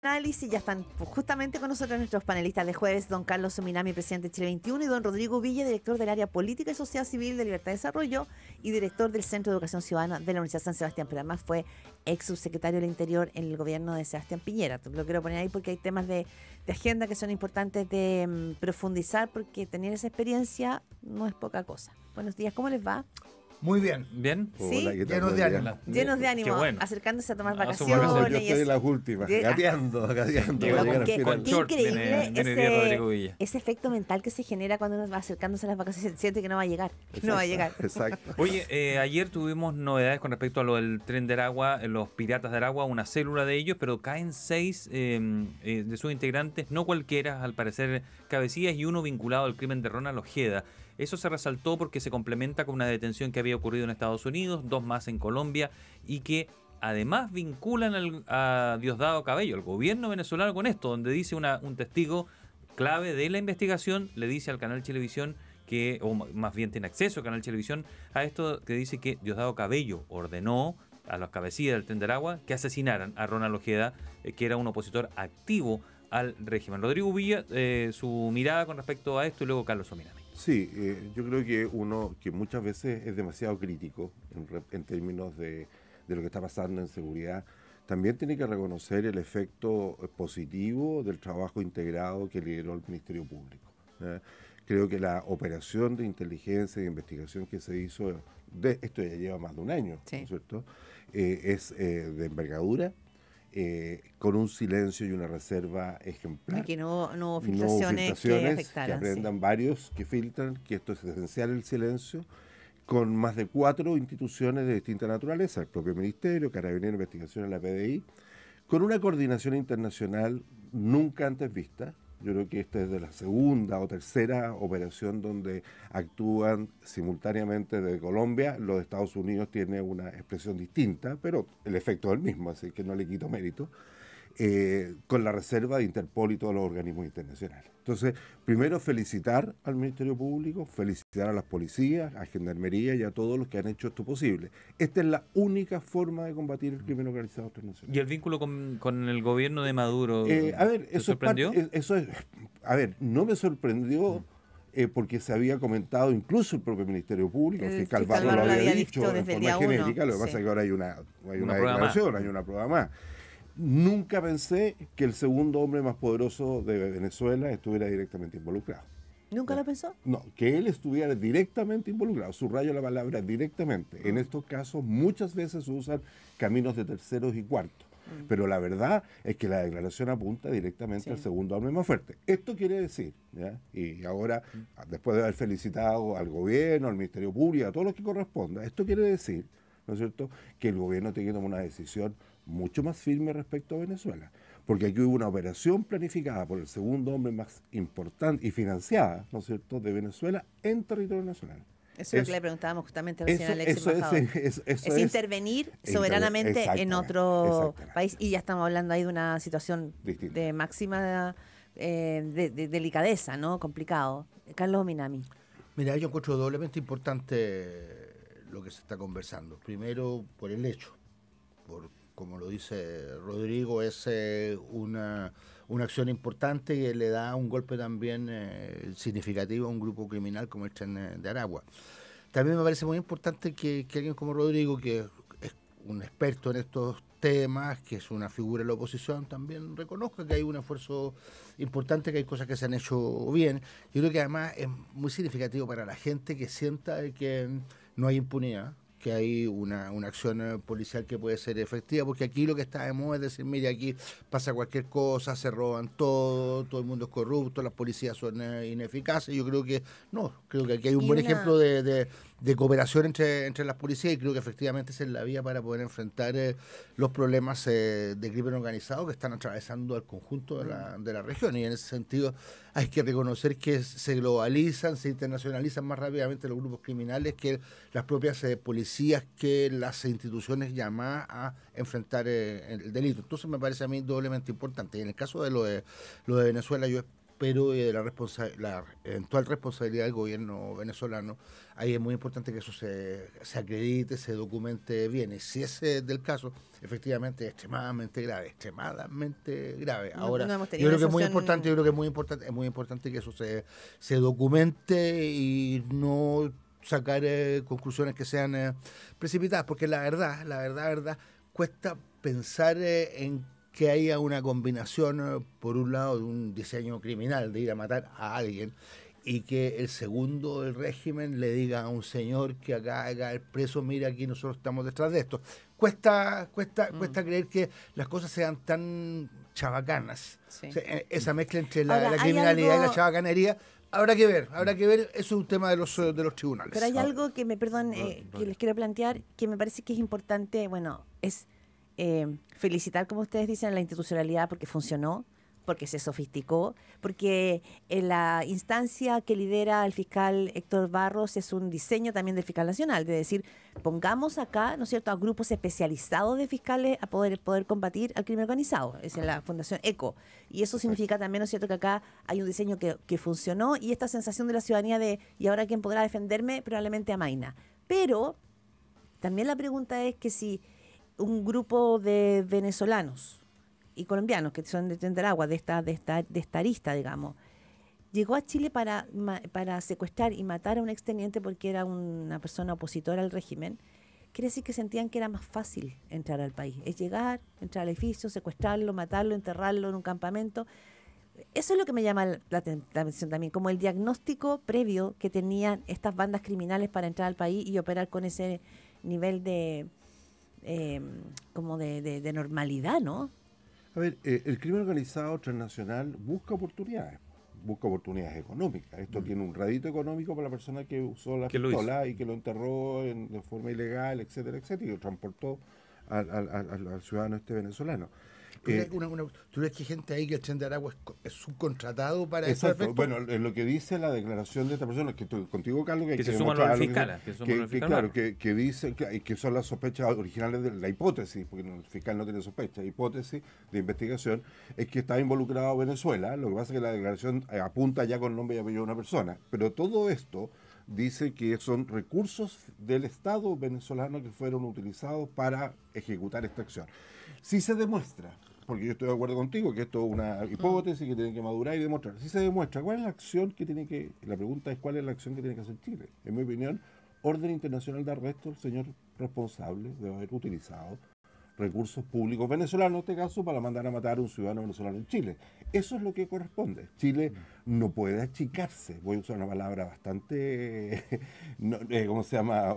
Análisis, ya están justamente con nosotros nuestros panelistas de jueves, don Carlos Ominami, presidente de Chile 21, y don Rodrigo Villa, director del área Política y Sociedad Civil de Libertad y Desarrollo y director del Centro de Educación Ciudadana de la Universidad San Sebastián, pero además fue ex subsecretario del Interior en el gobierno de Sebastián Piñera. Lo quiero poner ahí porque hay temas de agenda que son importantes de profundizar, porque tener esa experiencia no es poca cosa. Buenos días, ¿cómo les va? Muy bien. ¿Bien? ¿Sí? Llenos de ánimo. Llenos de ánimo, bueno. acercándose a tomar Yo vacaciones. Yo estoy en las últimas, gateando. Increíble ese efecto mental que se genera cuando uno va acercándose a las vacaciones, siente que no va a llegar. Exacto, no va a llegar. Exacto. Oye, ayer tuvimos novedades con respecto a lo del tren de Aragua, los piratas de Aragua, una célula de ellos, pero caen 6 de sus integrantes, no cualquiera, al parecer cabecillas, y uno vinculado al crimen de Ronald Ojeda. Eso se resaltó porque se complementa con una detención que había ocurrido en Estados Unidos, 2 más en Colombia, y que además vinculan a Diosdado Cabello, el gobierno venezolano, con esto, donde dice un testigo clave de la investigación, le dice al canal Chilevisión que, o más bien tiene acceso al canal Chilevisión, a esto que dice que Diosdado Cabello ordenó a los cabecillas del tren de Aragua que asesinaran a Ronald Ojeda, que era un opositor activo al régimen. Rodrigo Villa, su mirada con respecto a esto, y luego Carlos Ominami. Sí, yo creo que uno que muchas veces es demasiado crítico en términos de lo que está pasando en seguridad, también tiene que reconocer el efecto positivo del trabajo integrado que lideró el Ministerio Público. Creo que la operación de inteligencia e investigación que se hizo, esto ya lleva más de un año, sí, ¿no es cierto? Es de envergadura. Con un silencio y una reserva ejemplar. Aquí no hubo filtraciones que afectaran. Que aprendan varios que filtran, que esto es esencial el silencio, con más de 4 instituciones de distinta naturaleza, el propio Ministerio, Carabineros, Investigaciones, la PDI, con una coordinación internacional nunca antes vista. Yo creo que esta es de la segunda o tercera operación donde actúan simultáneamente desde Colombia. Los de Estados Unidos tiene una expresión distinta, pero el efecto es el mismo, así que no le quito mérito, con la reserva de Interpol y todos los organismos internacionales. Entonces, primero felicitar al Ministerio Público, felicitar a las policías, a Gendarmería y a todos los que han hecho esto posible. Esta es la única forma de combatir el crimen organizado internacional. ¿Y el vínculo con el gobierno de Maduro? A ver, ¿te sorprendió? No me sorprendió porque se había comentado incluso el propio Ministerio Público, el fiscal Barro lo había dicho en forma genérica, lo que pasa es que ahora hay una declaración, hay una prueba más. Nunca pensé que el segundo hombre más poderoso de Venezuela estuviera directamente involucrado. ¿Nunca lo pensó? No, que él estuviera directamente involucrado, subrayo la palabra directamente. En estos casos muchas veces se usan caminos de terceros y cuartos, pero la verdad es que la declaración apunta directamente al segundo hombre más fuerte. Esto quiere decir, ¿ya? Y ahora, después de haber felicitado al gobierno, al Ministerio Público, a todos los que corresponda, esto quiere decir, ¿no es cierto?, que el gobierno tiene que tomar una decisión mucho más firme respecto a Venezuela, porque aquí hubo una operación planificada por el segundo hombre más importante y financiada, ¿no es cierto?, de Venezuela en territorio nacional. Eso es lo que le preguntábamos justamente recién al ex embajador. Es intervenir soberanamente en otro país, y ya estamos hablando ahí de una situación distinta, de máxima de delicadeza, ¿no? Complicado. Carlos Ominami. Mira, yo encuentro doblemente importante lo que se está conversando. Primero, por el hecho, como lo dice Rodrigo, es una acción importante que le da un golpe también significativo a un grupo criminal como el Tren de Aragua. También me parece muy importante que alguien como Rodrigo, que es un experto en estos temas, que es una figura de la oposición, también reconozca que hay un esfuerzo importante, que hay cosas que se han hecho bien. Yo creo que además es muy significativo para la gente que sienta que no hay impunidad, que hay una acción policial que puede ser efectiva, porque aquí lo que está de moda es decir, mire, aquí pasa cualquier cosa, se roban todo el mundo es corrupto, las policías son ineficaces. Yo creo que no, creo que aquí hay un buen ejemplo de cooperación entre las policías, y creo que efectivamente esa es la vía para poder enfrentar los problemas de crimen organizado que están atravesando al conjunto de la región, y en ese sentido hay que reconocer que se globalizan, se internacionalizan más rápidamente los grupos criminales que las propias policías, que las instituciones llamadas a enfrentar el delito. Entonces me parece a mí doblemente importante. Y en el caso de lo de Venezuela, yo pero de la eventual responsabilidad del gobierno venezolano. Ahí es muy importante que eso se acredite, se documente bien. Y si ese es del caso, efectivamente es extremadamente grave, extremadamente grave. Ahora, no hemos yo tenido creo que es una muy situación- importante, yo creo que es muy importante que eso se documente y no sacar conclusiones que sean precipitadas, porque la verdad, cuesta pensar en que haya una combinación, por un lado, de un diseño criminal de ir a matar a alguien y que el segundo del régimen le diga a un señor que acá haga el preso, mira, aquí nosotros estamos detrás de esto. Cuesta creer que las cosas sean tan chabacanas. Sí. O sea, esa mezcla entre Ahora, la hay criminalidad algo- y la chabacanería, habrá que ver, eso es un tema de los tribunales. Pero hay Ahora, algo que que les quiero plantear, que me parece que es importante, bueno, es felicitar, como ustedes dicen, la institucionalidad porque funcionó, porque se sofisticó, porque en la instancia que lidera el fiscal Héctor Barros es un diseño también del fiscal nacional, de decir, pongamos acá, ¿no es cierto?, a grupos especializados de fiscales a poder combatir al crimen organizado. Es en la Fundación ECO. Y eso significa también, ¿no es cierto?, que acá hay un diseño que funcionó y esta sensación de la ciudadanía de, ¿y ahora quién podrá defenderme? Probablemente Amaina. Pero también la pregunta es que si un grupo de venezolanos y colombianos que son de Tenderagua, de esta arista, digamos, llegó a Chile para secuestrar y matar a un exteniente porque era una persona opositora al régimen, quiere decir que sentían que era más fácil entrar al país. Es llegar, entrar al edificio, secuestrarlo, matarlo, enterrarlo en un campamento. Eso es lo que me llama la atención también, como el diagnóstico previo que tenían estas bandas criminales para entrar al país y operar con ese nivel de como de normalidad, ¿no? A ver, el crimen organizado transnacional busca oportunidades económicas. Esto tiene un rédito económico para la persona que usó la Que lo pistola y que lo enterró de forma ilegal, etcétera, etcétera, y lo transportó al ciudadano venezolano. ¿tú crees que hay gente ahí que el Tren de Aragua es subcontratado para esos Exacto. efectos? Bueno, lo que dice la declaración de esta persona, que estoy contigo, Carlos, que hay Que se que suman demostrar los lo que fiscales, dice, que suman los fiscales. claro, que dice que son las sospechas originales de la hipótesis, porque el fiscal no tiene sospecha, hipótesis de investigación, es que está involucrado Venezuela. Lo que pasa es que la declaración apunta ya con nombre y apellido de una persona, pero todo esto dice que son recursos del Estado venezolano que fueron utilizados para ejecutar esta acción. Si se demuestra, porque yo estoy de acuerdo contigo que esto es una hipótesis que tiene que madurar y demostrar. Si se demuestra, ¿cuál es la acción que tiene que... La pregunta es, ¿cuál es la acción que tiene que hacer Chile? En mi opinión, orden internacional de arresto del señor responsable de haber utilizado recursos públicos venezolanos, en este caso, para mandar a matar a un ciudadano venezolano en Chile. Eso es lo que corresponde. Chile no puede achicarse. Voy a usar una palabra bastante, ¿cómo se llama?,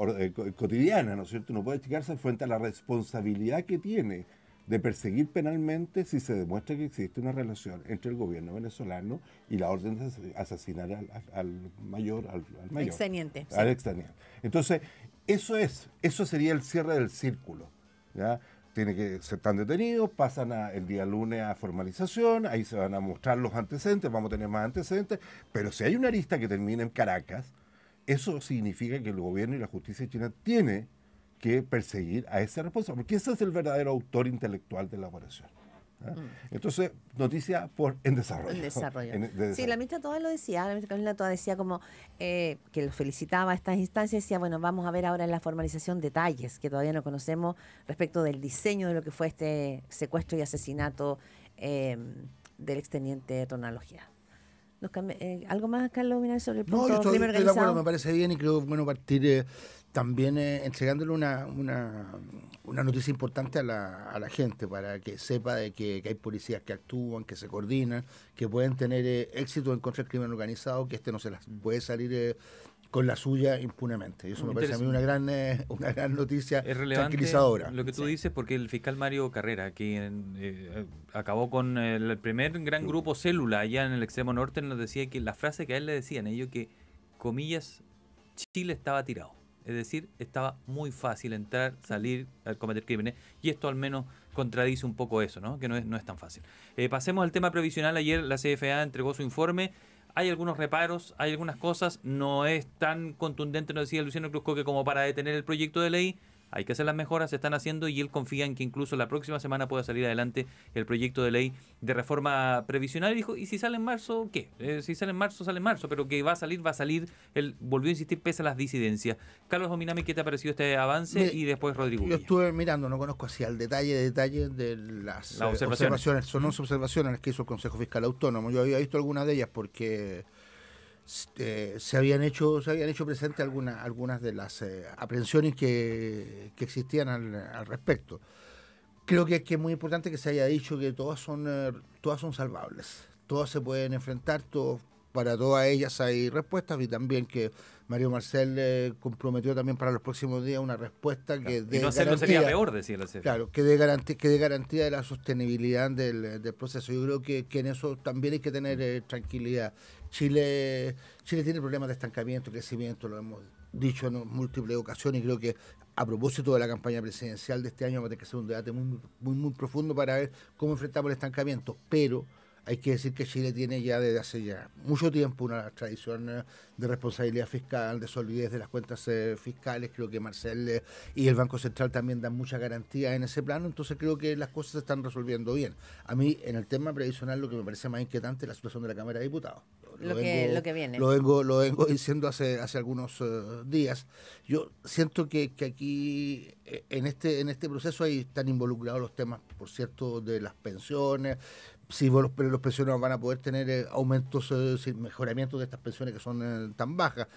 cotidiana, ¿no es cierto? No puede achicarse frente a la responsabilidad que tiene de perseguir penalmente si se demuestra que existe una relación entre el gobierno venezolano y la orden de asesinar al mayor. Exteniente. Al exteniente. Entonces, eso sería el cierre del círculo, ¿ya? Tiene que ser tan detenidos, pasan el día lunes a formalización, ahí se van a mostrar los antecedentes, vamos a tener más antecedentes, pero si hay una arista que termina en Caracas, eso significa que el gobierno y la justicia china tiene que perseguir a ese responsable, porque ese es el verdadero autor intelectual de la operación. ¿Ah? Entonces, noticia en desarrollo. En desarrollo. De desarrollo. Sí, la ministra Toda lo decía, la ministra Carolina Toda decía como que lo felicitaba a estas instancias, decía, bueno, vamos a ver ahora en la formalización detalles que todavía no conocemos respecto del diseño de lo que fue este secuestro y asesinato del exteniente Ronald Ojeda. ¿Algo más, Carlos Minar, sobre el punto No, yo crimen estoy de organizado? acuerdo, me parece bien y creo bueno partir también entregándole una noticia importante a la gente para que sepa de que hay policías que actúan, que se coordinan, que pueden tener éxito en contra del crimen organizado, que no se las puede salir con la suya impunemente. Y eso me parece a mí una gran noticia Es relevante tranquilizadora. lo que tú dices, porque el fiscal Mario Carrera, que acabó con el primer gran grupo Célula allá en el extremo norte, nos decía que la frase que a él le decían ellos que, comillas, Chile estaba tirado. Es decir, estaba muy fácil entrar, salir, a cometer crímenes, y esto al menos contradice un poco eso, ¿no? Que no es tan fácil. Pasemos al tema previsional. Ayer la CFA entregó su informe. Hay algunos reparos, hay algunas cosas, no es tan contundente, nos decía Luciano Cruzcoque, como para detener el proyecto de ley. hay que hacer las mejoras, se están haciendo y él confía en que incluso la próxima semana pueda salir adelante el proyecto de ley de reforma previsional. Y dijo, ¿y si sale en marzo, qué? Si sale en marzo, sale en marzo, pero que va a salir, va a salir. Él volvió a insistir pese a las disidencias. Carlos Ominami, ¿qué te ha parecido este avance? Y después Rodrigo Yo Villa. estuve mirando, no conozco así al detalle de las observaciones. Son 11 observaciones que hizo el Consejo Fiscal Autónomo. Yo había visto algunas de ellas porque se habían hecho presentes algunas de las aprehensiones que existían al respecto. Creo que es muy importante que se haya dicho que todas son salvables, todas se pueden enfrentar, para todas ellas hay respuestas, y también que Mario Marcel comprometió también para los próximos días una respuesta que dé y no hacerlo garantía, sería peor, decía la CFE. Claro, que dé garantía de la sostenibilidad del proceso. Yo creo que en eso también hay que tener tranquilidad. Chile tiene problemas de estancamiento, crecimiento, lo hemos dicho en múltiples ocasiones, y creo que a propósito de la campaña presidencial de este año vamos a tener que hacer un debate muy profundo para ver cómo enfrentamos el estancamiento, pero hay que decir que Chile tiene ya desde hace ya mucho tiempo una tradición de responsabilidad fiscal, de solidez de las cuentas fiscales. Creo que Marcel y el Banco Central también dan mucha garantía en ese plano, entonces creo que las cosas se están resolviendo bien. A mí, en el tema previsional, lo que me parece más inquietante es la situación de la Cámara de Diputados. Lo que viene. Lo vengo diciendo hace algunos días. Yo siento que aquí, en este proceso, ahí están involucrados los temas, por cierto, de las pensiones. Si los pensionados van a poder tener aumentos, mejoramientos de estas pensiones que son tan bajas.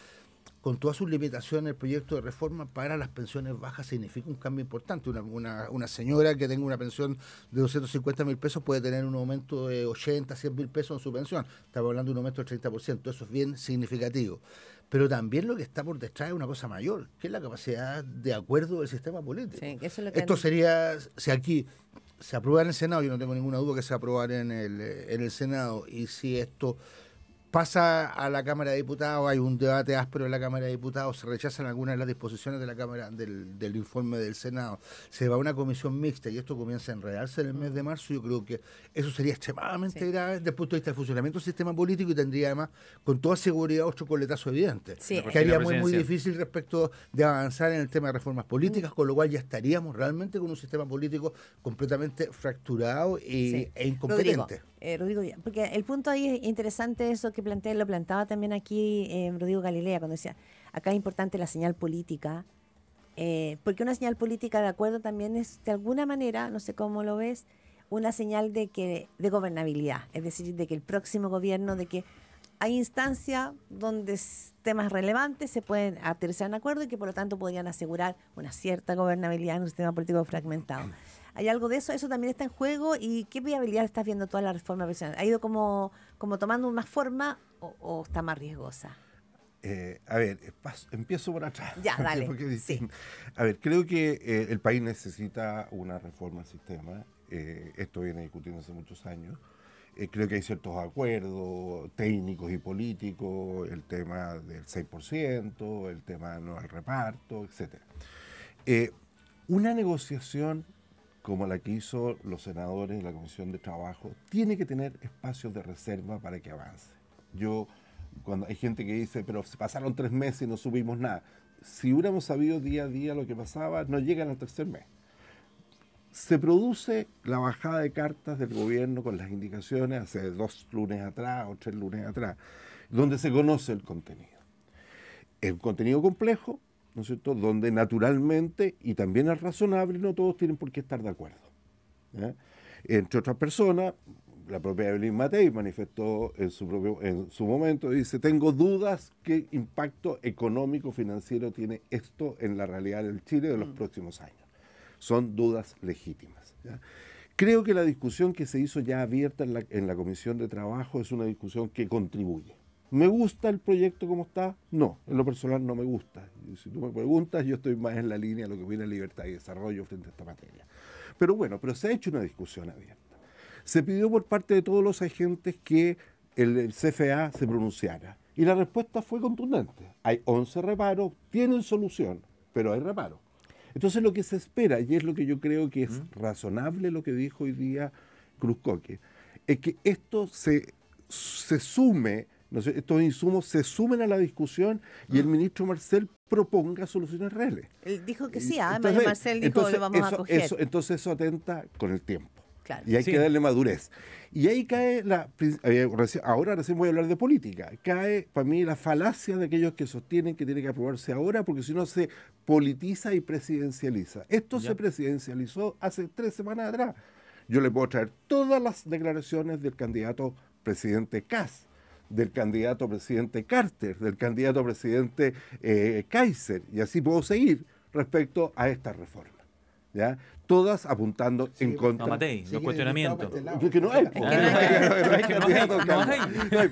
Con todas sus limitaciones, el proyecto de reforma para las pensiones bajas significa un cambio importante. Una señora que tenga una pensión de 250.000 pesos puede tener un aumento de 80, 100.000 pesos en su pensión. Estamos hablando de un aumento del 30%. Eso es bien significativo. Pero también lo que está por detrás es una cosa mayor, que es la capacidad de acuerdo del sistema político. Sí, eso es lo que Esto sería, si aquí se aprueba en el Senado, yo no tengo ninguna duda que se va a aprobar en el Senado, y si esto pasa a la Cámara de Diputados, hay un debate áspero en la Cámara de Diputados, se rechazan algunas de las disposiciones de la Cámara del informe del Senado, se va a una comisión mixta y esto comienza a enredarse en el mes de marzo. Yo creo que eso sería extremadamente grave desde el punto de vista del funcionamiento del sistema político, y tendría además con toda seguridad otro coletazo evidente, que haría muy difícil respecto de avanzar en el tema de reformas políticas, con lo cual ya estaríamos realmente con un sistema político completamente fracturado e incompetente. Rodrigo, porque el punto ahí es interesante, eso que lo planteaba también aquí Rodrigo Galilea, cuando decía, acá es importante la señal política, porque una señal política, de acuerdo, también es, de alguna manera, no sé cómo lo ves, una señal de gobernabilidad, es decir, de que el próximo gobierno, de que hay instancias donde temas relevantes se pueden aterrizar en acuerdo y que por lo tanto podrían asegurar una cierta gobernabilidad en un sistema político fragmentado. ¿Hay algo de eso? ¿Eso también está en juego? ¿Y qué viabilidad estás viendo toda la reforma previsional? ¿Ha ido como tomando más forma o está más riesgosa? A ver, empiezo por atrás. Ya, dale. Sí. A ver, creo que el país necesita una reforma al sistema. Esto viene discutiendo hace muchos años. Creo que hay ciertos acuerdos técnicos y políticos, el tema del 6%, el tema no al reparto, etc. Una negociación como la que hizo los senadores en la Comisión de Trabajo tiene que tener espacios de reserva para que avance. Cuando hay gente que dice, pero se pasaron 3 meses y no subimos nada. Si hubiéramos sabido día a día lo que pasaba, no llegan al tercer mes. Se produce la bajada de cartas del gobierno con las indicaciones hace 2 lunes atrás o 3 lunes atrás, donde se conoce el contenido. Es un contenido complejo, ¿no es cierto?, donde naturalmente, y también es razonable, no todos tienen por qué estar de acuerdo, ¿ya? Entre otras personas, la propia Evelyn Matei manifestó en su momento, dice, tengo dudas qué impacto económico financiero tiene esto en la realidad del Chile de los próximos años. Son dudas legítimas, ¿ya? Creo que la discusión que se hizo ya abierta en la Comisión de Trabajo es una discusión que contribuye. ¿Me gusta el proyecto como está? No, en lo personal no me gusta. Y si tú me preguntas, yo estoy más en la línea de lo que viene libertad y desarrollo frente a esta materia. Pero bueno, se ha hecho una discusión abierta. Se pidió por parte de todos los agentes que el CFA se pronunciara. Y la respuesta fue contundente. Hay 11 reparos, tienen solución, pero hay reparos. Entonces lo que se espera, y es lo que yo creo que es razonable lo que dijo hoy día Cruz Coque, es que esto se sume ¿no sé? Estos insumos se sumen a la discusión y el ministro Marcel proponga soluciones reales. Él dijo que Y- sí, además entonces, Marcel dijo lo vamos a coger. Entonces eso atenta con el tiempo. Claro. Y hay Sí. que darle madurez. Y ahí cae ahora recién voy a hablar de política, cae para mí la falacia de aquellos que sostienen que tiene que aprobarse ahora porque si no se politiza y presidencializa. Esto Ya. se presidencializó hace 3 semanas atrás. Yo le puedo traer todas las declaraciones del candidato presidente Kass, del candidato presidente Carter, del candidato presidente Kaiser, y así puedo seguir respecto a esta reforma. ¿Ya? Todas apuntando en contra. No, Matei, los cuestionamientos. Porque no hay, que no hay. candidato, No hay. no hay,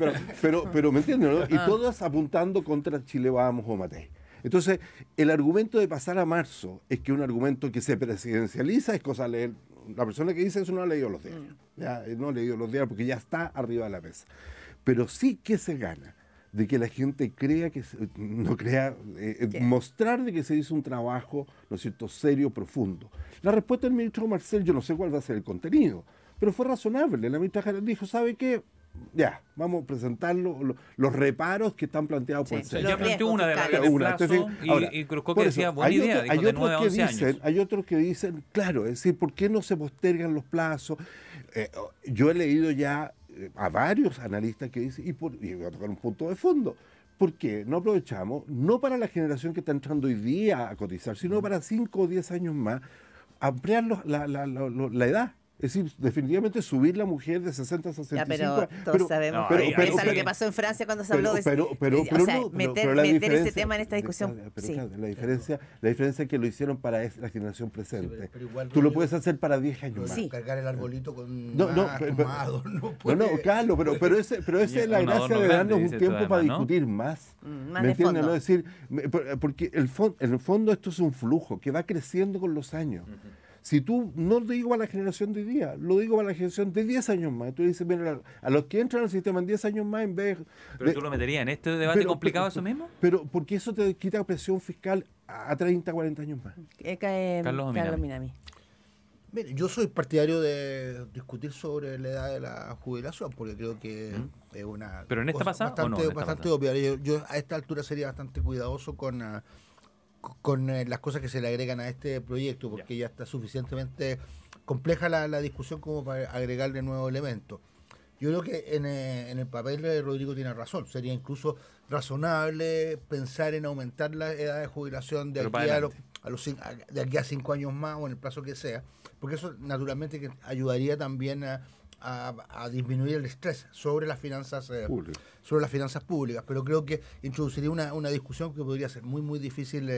pero me entienden, ¿no? Y todas apuntando contra Chile Vamos o Matei. Entonces, el argumento de pasar a marzo es que un argumento que se presidencializa es cosa de leer. La persona que dice eso no ha leído los diarios. Ya, no ha leído los diarios porque ya está arriba de la mesa. Pero sí que se gana de que la gente crea que no crea, mostrar de que se hizo un trabajo, ¿no es cierto?, serio, profundo. La respuesta del ministro Marcel, yo no sé cuál va a ser el contenido, pero fue razonable. La ministra dijo, ¿sabe qué? Ya, vamos a presentar los reparos que están planteados por el Sí, centro. Ya planteó una de fiscales. la plazo y Cruzco que por decía eso, buena idea, dijo de 9 a 11 años. Hay otros que dicen, claro, es decir, ¿por qué no se postergan los plazos? Yo he leído ya a varios analistas que dicen, y voy a tocar un punto de fondo, ¿por qué no aprovechamos, no para la generación que está entrando hoy día a cotizar, sino para 5 o 10 años más, ampliar la edad? Es decir, definitivamente subir la mujer de 60 a 65. Ya, pero todos sabemos no, que pero- eso es lo que pasó en Francia cuando se habló de pero la meter ese diferencia- tema en esta discusión. Pero Sí. claro, la diferencia es que lo hicieron para la generación presente. pero igual, Tú lo Rodrigo, puedes hacer para 10 años más. Sí. Cargar el arbolito con No, no, más, pero- con más adorno, No, puede- Carlos, pero esa es la Un gracia adorno de grande, darnos un dice tiempo tú para además, ¿no? discutir más. Más ¿Me de entiendes? fondo. ¿No? Es decir, porque en el fondo esto es un flujo que va creciendo con los años. Si tú, no lo digo a la generación de hoy día, lo digo a la generación de 10 años más. Tú dices, mira, a los que entran al sistema en 10 años más, en vez Pero tú lo meterías en este debate complicado eso mismo. Pero porque eso te quita presión fiscal a 30, 40 años más. Carlos Carlos Minami. Minami. Mire, yo soy partidario de discutir sobre la edad de la jubilación, porque creo que es una ¿Pero en esta cosa pasada o no? En esta bastante pasada. obvia. Yo a esta altura sería bastante cuidadoso con las cosas que se le agregan a este proyecto, porque ya está suficientemente compleja la discusión como para agregarle nuevos elementos. Yo creo que en el papel de Rodrigo tiene razón. Sería incluso razonable pensar en aumentar la edad de jubilación de Pero aquí para de aquí a 5 años más o en el plazo que sea, porque eso naturalmente que ayudaría también a disminuir el estrés sobre las finanzas públicas, pero creo que introduciría una discusión que podría ser muy muy difícil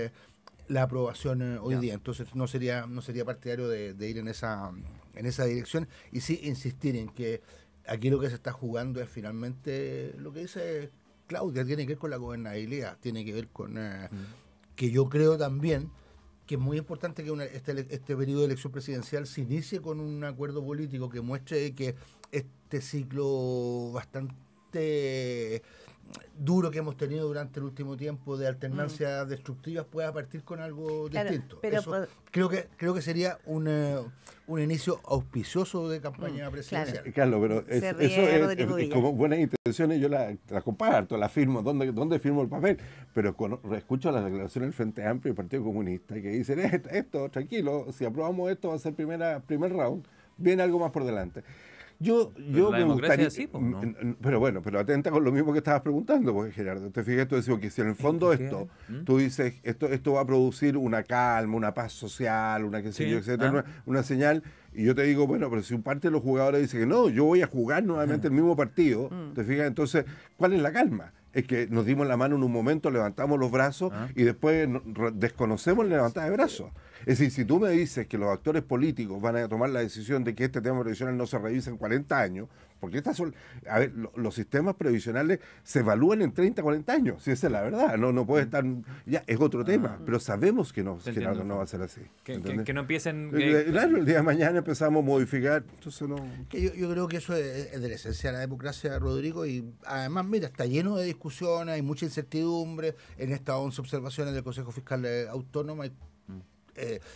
la aprobación hoy día. Entonces no sería partidario de ir en esa dirección, y sí insistir en que aquí lo que se está jugando es finalmente lo que dice Claudia, tiene que ver con la gobernabilidad, tiene que ver con que yo creo también que es muy importante que este periodo de elección presidencial se inicie con un acuerdo político que muestre que este ciclo bastante duro que hemos tenido durante el último tiempo de alternancias destructivas pueda partir con algo Claro, distinto. pero Eso creo que sería un inicio auspicioso de campaña presidencial. Carlos, pero Se ríe eso Rodrigo es Villa. como buenas intenciones, yo las comparto, las firmo, ¿dónde firmo el papel? Pero escucho las declaraciones del Frente Amplio y el Partido Comunista que dicen, esto, tranquilo, si aprobamos esto va a ser primer round, viene algo más por delante. Yo la me democracia gustaría, es así, pues, ¿no? pero bueno, pero atenta con lo mismo que estabas preguntando, porque Gerardo, te fijas, tú decimos que si en el fondo ¿Qué? esto, tú dices, esto va a producir una calma, una paz social, una qué sé Sí, yo, etcétera, una señal, y yo te digo, bueno, pero si un parte de los jugadores dice que no, yo voy a jugar nuevamente el mismo partido, te fijas, entonces, ¿cuál es la calma? Es que nos dimos la mano en un momento, levantamos los brazos y después desconocemos la levantada de brazos. Es decir, si tú me dices que los actores políticos van a tomar la decisión de que este tema previsional no se revise en 40 años, porque estas son, a ver, los sistemas previsionales se evalúan en 30, 40 años, si esa es la verdad, no puede estar, ya es otro tema, pero sabemos que no va a ser así. Que no empiecen... Claro, el día de mañana empezamos a modificar, entonces no... Que yo creo que eso es de la esencia de la democracia, Rodrigo, y además, mira, está lleno de discusiones, hay mucha incertidumbre en estas 11 observaciones del Consejo Fiscal Autónomo.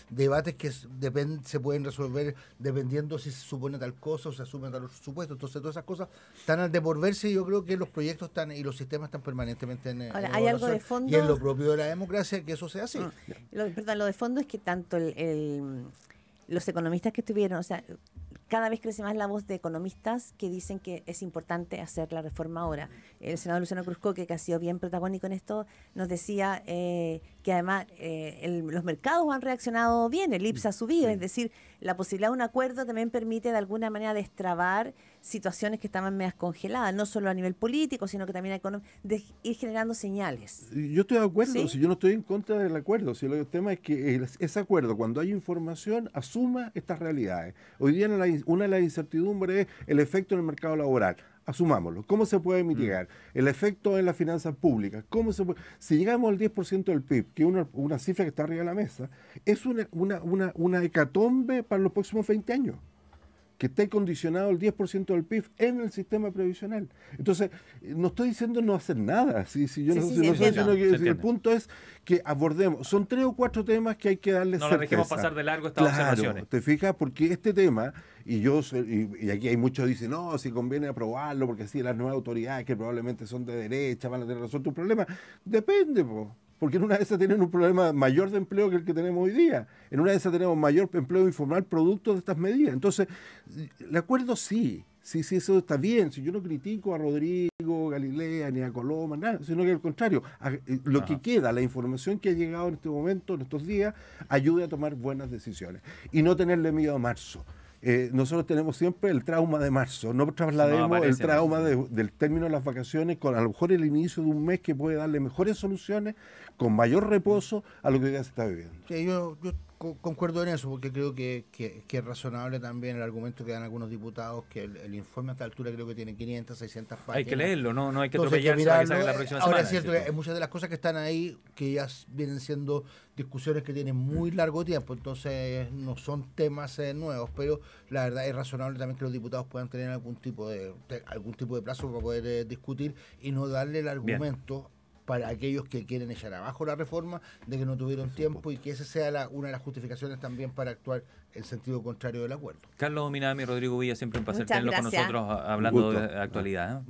debates que se pueden resolver dependiendo si se supone tal cosa o se asume tal supuesto. Entonces todas esas cosas están de por verse y yo creo que los proyectos están y los sistemas están permanentemente en Ahora, hay algo de fondo. Y es lo propio de la democracia que eso sea así. Lo de fondo es que tanto los economistas que estuvieron, o sea, cada vez crece más la voz de economistas que dicen que es importante hacer la reforma ahora. El senador Luciano Cruzcoque, que ha sido bien protagónico en esto, nos decía que además los mercados han reaccionado bien, el IPSA ha subido, es decir, la posibilidad de un acuerdo también permite de alguna manera destrabar situaciones que estaban medias congeladas, no solo a nivel político, sino que también de ir generando señales. Yo estoy de acuerdo, ¿Sí? si yo no estoy en contra del acuerdo, si el tema es que ese acuerdo, cuando hay información, asuma estas realidades. Hoy día una de las incertidumbres es el efecto en el mercado laboral. Asumámoslo. ¿Cómo se puede mitigar? El efecto en las finanzas públicas. ¿Cómo se puede? Si llegamos al 10% del PIB, que es una cifra que está arriba de la mesa, es una hecatombe para los próximos 20 años. Que esté condicionado el 10% del PIB en el sistema previsional. Entonces, no estoy diciendo no hacer nada. El punto es que abordemos. Son 3 o 4 temas que hay que darle certeza. No lo dejemos pasar de largo estas observaciones. ¿Te fijas? Porque este tema, y aquí hay muchos que dicen, no, si conviene aprobarlo, porque así las nuevas autoridades que probablemente son de derecha van a tener resuelto un problema. Depende, porque en una de esas tienen un problema mayor de empleo que el que tenemos hoy día. En una de esas tenemos mayor empleo informal producto de estas medidas. Entonces, el acuerdo sí, eso está bien. Si yo no critico a Rodrigo, Galilea, ni a Coloma, nada, sino que al contrario, lo que queda, la información que ha llegado en este momento, en estos días, ayude a tomar buenas decisiones. Y no tenerle miedo a marzo. Nosotros tenemos siempre el trauma de marzo, no traslademos el trauma del término de las vacaciones con a lo mejor el inicio de un mes que puede darle mejores soluciones, con mayor reposo a lo que hoy día se está viviendo. Sí, yo concuerdo en eso, porque creo que es razonable también el argumento que dan algunos diputados, que el informe a esta altura creo que tiene 500, 600 páginas. Hay que leerlo, no hay que Entonces, atropellarse para que salga la próxima semana. Ahora es cierto que hay muchas de las cosas que están ahí que ya vienen siendo discusiones que tienen muy largo tiempo, entonces no son temas nuevos, pero la verdad es razonable también que los diputados puedan tener algún tipo de plazo para poder discutir y no darle el argumento para aquellos que quieren echar abajo la reforma de que no tuvieron tiempo y que esa sea una de las justificaciones también para actuar en sentido contrario del acuerdo. Carlos Dominami, Rodrigo Villa, siempre un placer Muchas tenerlos con gracias. nosotros hablando de actualidad.